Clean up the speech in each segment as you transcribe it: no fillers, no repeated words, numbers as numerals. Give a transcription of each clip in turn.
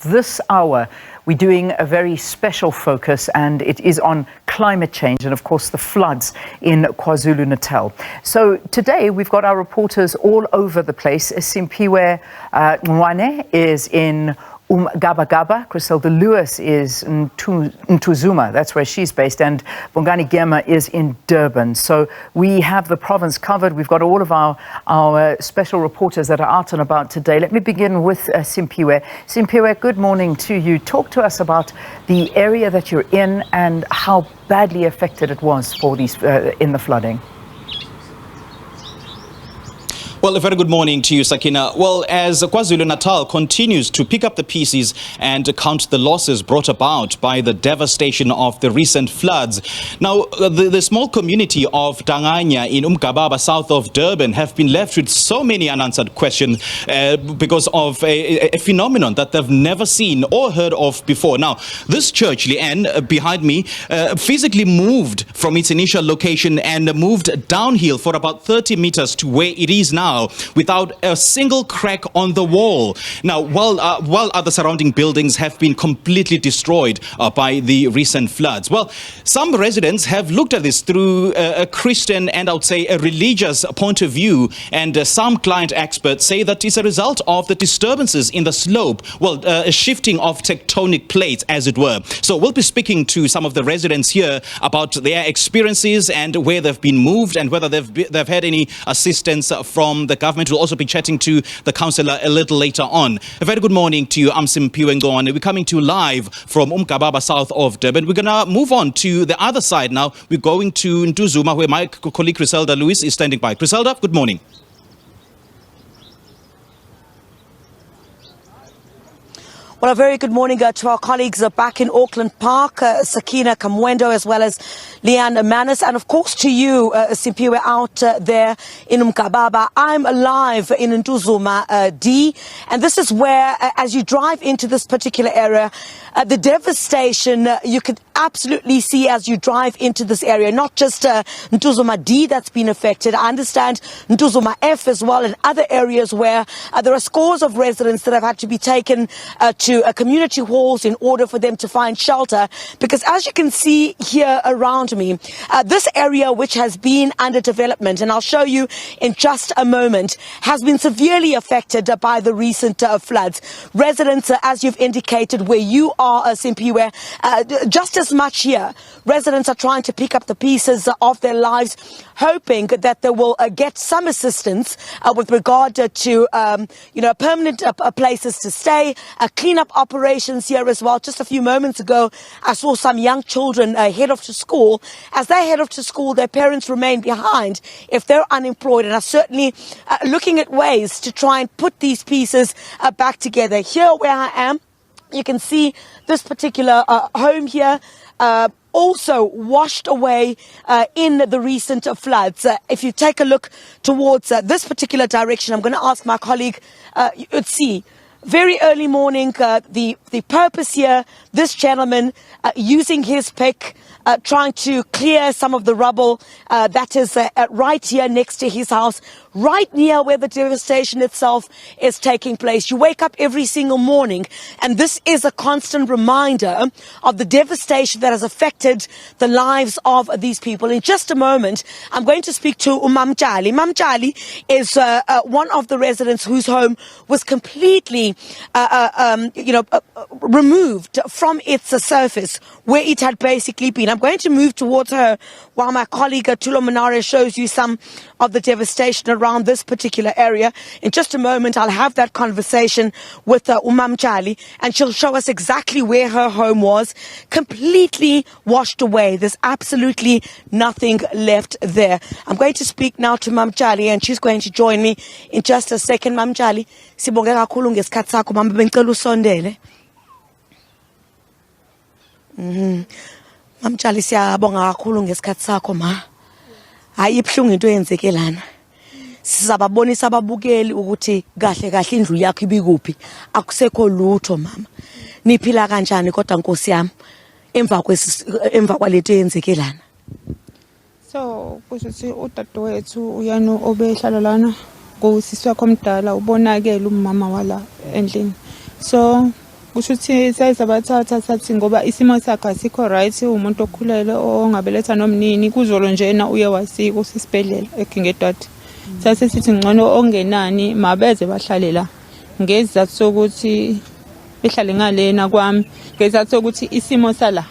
this hour, we're doing a very special focus, and it is on climate change and, of course, the floods in KwaZulu-Natal. So today, we've got our reporters all over the place. Simphiwe Ncongwane is in Umgababa. Chriselda Lewis is in Ntuzuma, that's where she's based, and Bongani Gema is in Durban. So we have the province covered. We've got all of our special reporters that are out and about today. Let me begin with Simphiwe. Simphiwe, good morning to you. Talk to us about the area that you're in and how badly affected it was for these in the flooding. Well, a very good morning to you, Sakina. Well, as KwaZulu-Natal continues to pick up the pieces and count the losses brought about by the devastation of the recent floods. Now, the small community of Tanganya in Umgababa, south of Durban, have been left with so many unanswered questions because of a phenomenon that they've never seen or heard of before. Now, this church, Leanne, behind me, physically moved from its initial location and moved downhill for about 30 meters to where it is now, without a single crack on the wall. Now, while other surrounding buildings have been completely destroyed by the recent floods. Well, some residents have looked at this through a Christian and I would say a religious point of view, and some climate experts say that it's a result of the disturbances in the slope, well, a shifting of tectonic plates, as it were. So we'll be speaking to some of the residents here about their experiences and where they've been moved and whether they've had any assistance from the government. We'll also be chatting to the councillor a little later on. A very good morning to you. I'm Simphiwe Ncongwane. We're coming to you live from Umgababa, south of Durban. We're going to move on to the other side now. We're going to Ntuzuma, where my colleague Chriselda Lewis is standing by. Chriselda, good morning. Well, a very good morning to our colleagues back in Auckland Park, Sakina Kamwendo, as well as Leanne Manis, and of course to you, Simphiwe, out there in Umkaba. I'm live in Ntuzuma D, and this is where, as you drive into this particular area, the devastation you could absolutely see as you drive into this area. Not just Ntuzuma D that's been affected. I understand Ntuzuma F as well, and other areas where there are scores of residents that have had to be taken to community halls in order for them to find shelter, because as you can see here around me, this area, which has been under development, and I'll show you in just a moment, has been severely affected by the recent floods. Residents, as you've indicated, where you are, Simphiwe, just as much here, residents are trying to pick up the pieces of their lives, hoping that they will get some assistance with regard to permanent places to stay, clean-up operations here as well. Just a few moments ago, I saw some young children head off to school. As they head off to school, their parents remain behind if they're unemployed, and are certainly looking at ways to try and put these pieces back together. Here where I am, you can see this particular home here also washed away in the recent floods. If you take a look towards this particular direction, I'm going to ask my colleague Utsi. Very early morning, the purpose here, this gentleman using his pick, trying to clear some of the rubble that is right here next to his house, right near where the devastation itself is taking place. You wake up every single morning, and this is a constant reminder of the devastation that has affected the lives of these people. In just a moment, I'm going to speak to Mamjali. Mamjali is one of the residents whose home was completely removed from its surface where it had basically been. I'm going to move towards her while my colleague Tulo Manare shows you some of the devastation around this particular area. In just a moment, I'll have that conversation with Mamjali, and she'll show us exactly where her home was, completely washed away. There's absolutely nothing left there. I'm going to speak now to Mamjali, and she's going to join me in just a second. Mamjali, sibonge kakhulu ngesikhathi sakho, mama bengicela usondele. Mamjali, siyabonga kakhulu ngesikhathi sakho ma. Hayi ibhlungu into yenzeke lana. Sizababonisa ababukeli ukuthi kahle kahle indlu yakho ibikuphi. Akusekho lutho mama. Niphila kanjani kodwa Nkosi yami emva kwalento yenzeke lana? So kusho udadewethu uyano obehlala lana ngosisi wakho omdala ubonakele umama wala endlini. So kusho ukuthi sayisabathatha sathi ngoba isimo sakhe asikho right umuntu okhulele ongabeletha nomnini kuzolo njena uye wasika usisibhedlela eKingedwadi sase sithi ngcono ongenani mabeze bahlale la ngezathu sokuthi behlale ngalena kwami ngezathu sokuthi isimo sala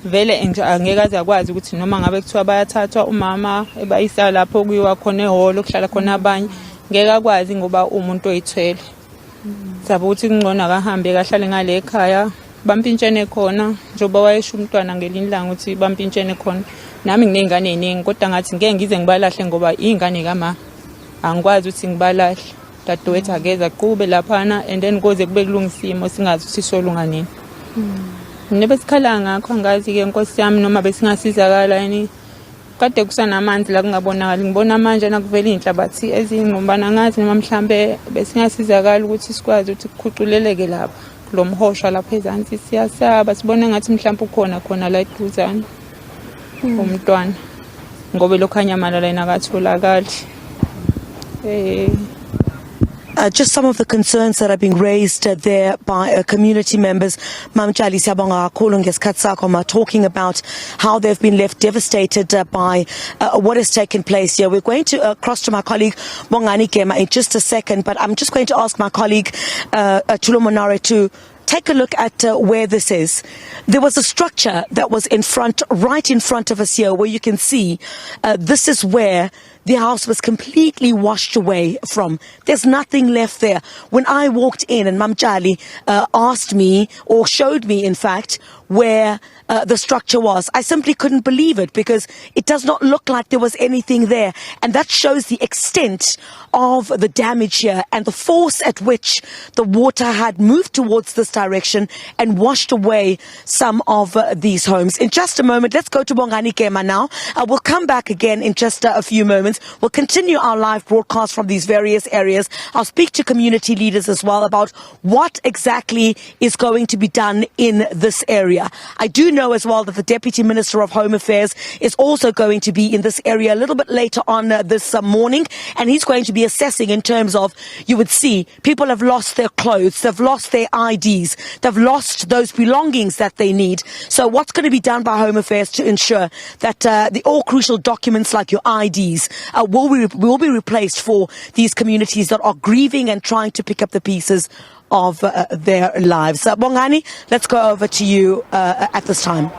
vele angeke aze akwazi ukuthi noma ngabe kuthiwa bayathathwa umama ebayisa lapho kuyiwa khona ehholo kuhlala khona abanye ngeke akwazi ngoba umuntu oyithwele sabe ukuthi kungcono akahambe kahlale ngale ekhaya bampintshene khona njoba wayesho umntwana ngelinye ilanga ukuthi bampintshene khona nami nginezingane eziningi kodwa ngathi ngeke ngize ngibalahle ngoba izingane kama angikwazi ukuthi ngibalahle dadewethu akeza qhube laphana and then koze kube kulungisimo singazi ukuthi solunga nini nebesikhala ngakho angazi ke inkosi yami noma besingasizakala yani kade kusanamanzi la kungabonakala ngibona manje nakuvela inhlabathi ezinqombana ngathi noma mhlambe besingasizakala ukuthi sikwazi ukuthi kukhuculeleke lapha kulomhosha lapha ezansi siyasaba sibone ngathi mhlambe khona la eduzane umntwana ngobe lokhanya malala inakatholakali Just some of the concerns that are being raised there by community members. Mamjali Siyabonga kakhulu ngesikhathi sakho ma talking about how they've been left devastated by what has taken place here. We're going to cross to my colleague Bongani Gema in just a second, but I'm just going to ask my colleague Tulo Monare to take a look at where this is. There was a structure that was right in front of us here where you can see this is where the house was completely washed away from. There's nothing left there. When I walked in and Mamjali asked me, or showed me in fact, where the structure was, I simply couldn't believe it because it does not look like there was anything there. And that shows the extent of the damage here and the force at which the water had moved towards this direction and washed away some of these homes. In just a moment, let's go to Bongani Gema now. We'll come back again in just a few moments. We'll continue our live broadcast from these various areas. I'll speak to community leaders as well about what exactly is going to be done in this area. I do know as well that the Deputy Minister of Home Affairs is also going to be in this area a little bit later on this morning, and he's going to be assessing in terms of, you would see, people have lost their clothes, they've lost their IDs, they've lost those belongings that they need. So what's going to be done by Home Affairs to ensure that the all crucial documents like your IDs will be replaced for these communities that are grieving and trying to pick up the pieces of their lives. Bongani, let's go over to you at this time.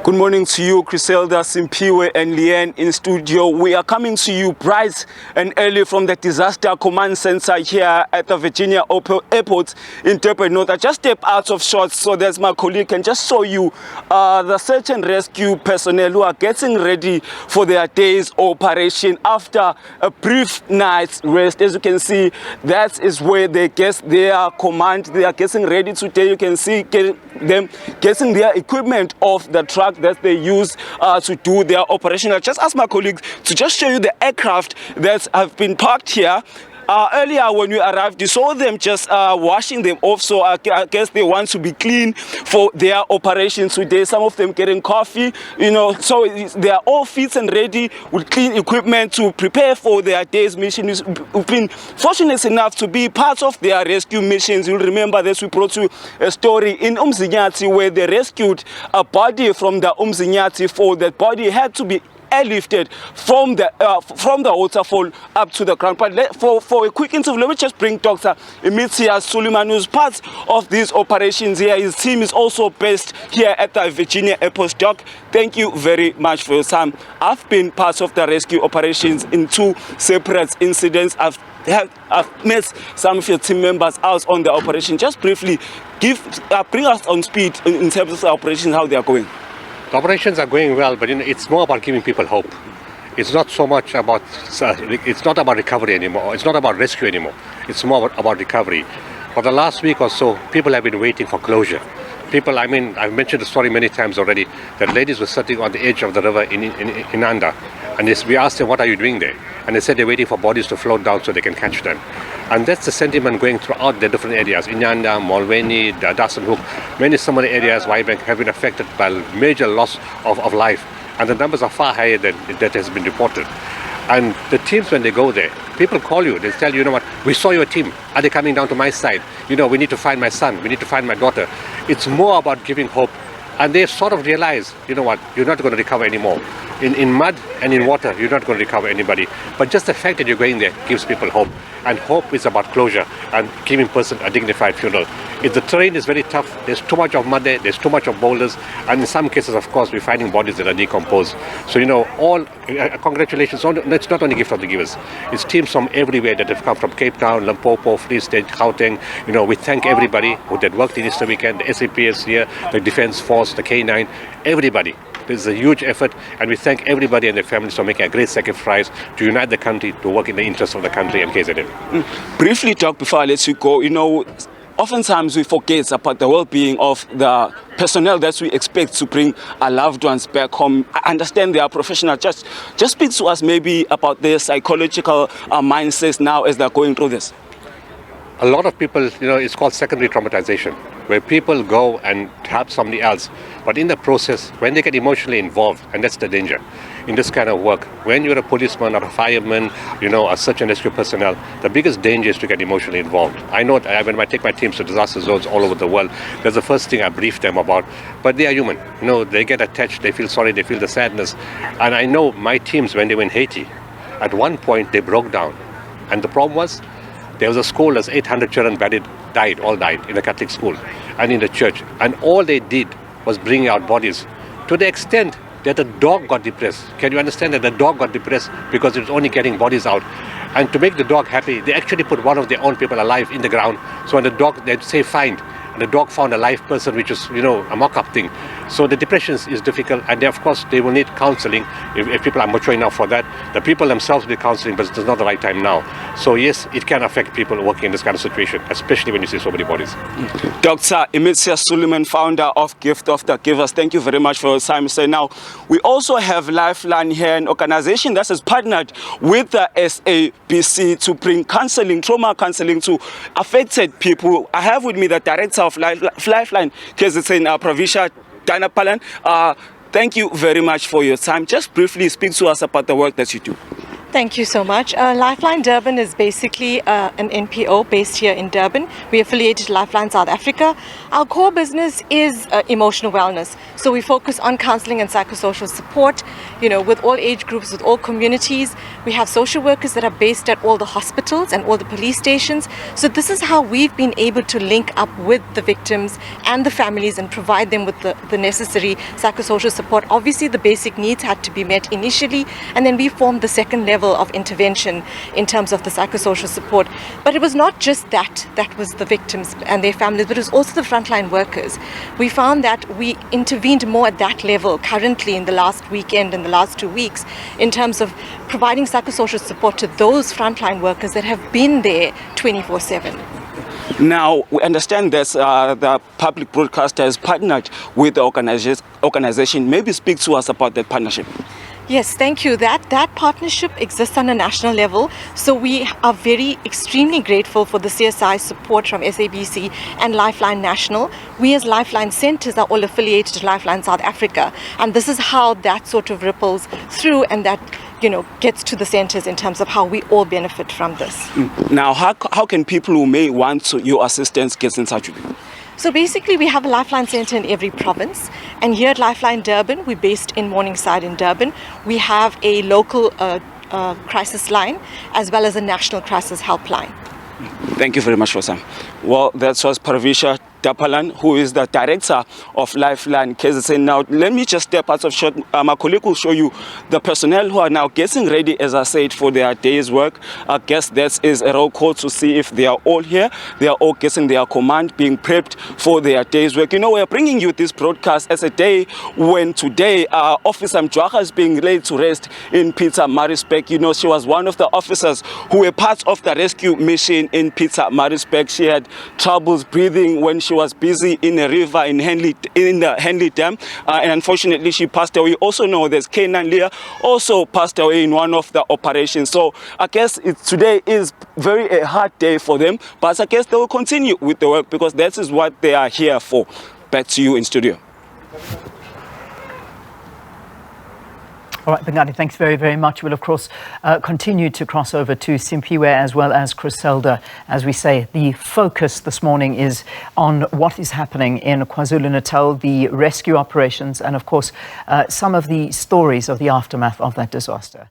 Good morning to you, Chriselda, Simphiwe and Leanne in studio. We are coming to you bright and early from the Disaster Command Center here at the Virginia Airport in Durban North. I just stepped out of shots so there's my colleague can just show you the search and rescue personnel who are getting ready for their day's operation after a brief night's rest. As you can see, that is where they get their command. They are getting ready today. You can see them getting their equipment off the truck that they use to do their operation. I just asked my colleagues to just show you the aircraft that have been parked here. Earlier when we arrived, you saw them just washing them off, so I guess they want to be clean for their operation today. Some of them getting coffee, you know, so they are all fit and ready with clean equipment to prepare for their day's mission. We've been fortunate enough to be part of their rescue missions. You'll remember this, we brought you a story in Umzinyati where they rescued a body from the Umzinyati fall. That body had to be airlifted from the waterfall up to the ground. But for a quick interview, let me just bring Dr. Imitias Suleiman, who's part of these operations here. His team is also based here at the Virginia Airport. Doc, thank you very much for your time. I've been part of the rescue operations in 2 separate incidents. I've met some of your team members out on the operation. Just briefly, bring us on speed in terms of the operations, how they are going. The operations are going well, but it's more about giving people hope. It's not so much about, it's not about recovery anymore. It's not about rescue anymore. It's more about recovery. For the last week or so, people have been waiting for closure. People, I mean, I've mentioned the story many times already, that ladies were sitting on the edge of the river in Inanda. And we asked them, what are you doing there? And they said they're waiting for bodies to float down so they can catch them. And that's the sentiment going throughout the different areas. Inanda, Molweni, Dawsonhoek, many similar areas have been affected by major loss of life. And the numbers are far higher than that has been reported. And the teams, when they go there, people call you. They tell you, you know what, we saw your team. Are they coming down to my side? You know, we need to find my son. We need to find my daughter. It's more about giving hope. And they sort of realize, you know what, you're not going to recover anymore. In mud and in water, you're not going to recover anybody. But just the fact that you're going there gives people hope. And hope is about closure and giving person a dignified funeral. If the terrain is very tough, there's too much of mud there, there's too much of boulders, and in some cases, of course, we're finding bodies that are decomposed. So, you know, congratulations. It's not only gift of the givers. It's teams from everywhere that have come from Cape Town, Limpopo, Free State, Gauteng. You know, we thank everybody who did work in Easter weekend, the SAPS here, the Defence Force, the K9, everybody. This is a huge effort, and we thank everybody and their families for making a great sacrifice to unite the country, to work in the interest of the country and KZN. Briefly, Doc, before I let you go, you know, oftentimes we forget about the well-being of the personnel that we expect to bring our loved ones back home. I understand they are professional. Just speak to us maybe about their psychological mindsets now as they're going through this. A lot of people, you know, it's called secondary traumatization, where people go and help somebody else. But in the process, when they get emotionally involved, and that's the danger in this kind of work, when you're a policeman or a fireman, you know, a search and rescue personnel, the biggest danger is to get emotionally involved. I know when I take my teams to disaster zones all over the world, that's the first thing I brief them about. But they are human. You know, they get attached, they feel sorry, they feel the sadness. And I know my teams, when they were in Haiti, at one point they broke down. And the problem was, there was a school, there's 800 children died in a Catholic school and in the church. And all they did was bring out bodies to the extent that the dog got depressed. Can you understand that the dog got depressed because it was only getting bodies out? And to make the dog happy, they actually put one of their own people alive in the ground. So when the dog, they'd say find, and the dog found a live person, which is, you know, a mock-up thing. So the depression is difficult, and they, of course, they will need counseling if people are mature enough for that. The people themselves need counseling, but it's not the right time now. So yes, it can affect people working in this kind of situation, especially when you see so many bodies. Dr. Imitsya Suleiman, founder of Gift of the Givers, thank you very much for your time. So now, we also have Lifeline here, an organization that has partnered with the SABC to bring counseling, trauma counseling to affected people. I have with me the director of Lifeline, KZN Provincia, Dana Palan. Thank you very much for your time. Just briefly speak to us about the work that you do. Thank you so much. Lifeline Durban is basically an NPO based here in Durban. We affiliated to Lifeline South Africa. Our core business is emotional wellness. So we focus on counseling and psychosocial support, you know, with all age groups, with all communities. We have social workers that are based at all the hospitals and all the police stations. So this is how we've been able to link up with the victims and the families and provide them with the necessary psychosocial support. Obviously, the basic needs had to be met initially, and then we formed the second level of intervention in terms of the psychosocial support. But it was not just that was the victims and their families, but it was also the frontline workers. We found that we intervened more at that level currently in the last weekend and the last 2 weeks in terms of providing psychosocial support to those frontline workers that have been there 24/7. Now, we understand that the public broadcaster has partnered with the organization. Maybe speak to us about that partnership. Yes, thank you. That partnership exists on a national level. So we are extremely grateful for the CSI support from SABC and Lifeline National. We as Lifeline Centres are all affiliated to Lifeline South Africa. And this is how that sort of ripples through and that, you know, gets to the centres in terms of how we all benefit from this. Now, how can people who may want your assistance get in touch with you? So basically, we have a Lifeline Centre in every province. And here at Lifeline Durban, we're based in Morningside in Durban. We have a local crisis line as well as a national crisis helpline. Thank you very much for some. Well, that was Provincia Dapalan, who is the director of Lifeline KZN. Now, let me just step out of shot. My colleague will show you the personnel who are now getting ready, as I said, for their day's work. I guess that is a roll call to see if they are all here. They are all getting their command, being prepped for their day's work. You know, we are bringing you this broadcast as a day when today Officer Mjwaha is being laid to rest in Pietermaritzburg. You know, she was one of the officers who were part of the rescue mission in Pietermaritzburg. She had troubles breathing when she was busy in a river in the Henley Dam, and unfortunately she passed away. Also know there's K9 Leah also passed away in one of the operations. So I guess today is a hard day for them, but I guess they will continue with the work because that is what they are here for. Back to you in studio. All right, Bongani, thanks very, very much. We'll, of course, continue to cross over to Simphiwe as well as Chriselda. As we say, the focus this morning is on what is happening in KwaZulu-Natal, the rescue operations, and, of course, some of the stories of the aftermath of that disaster.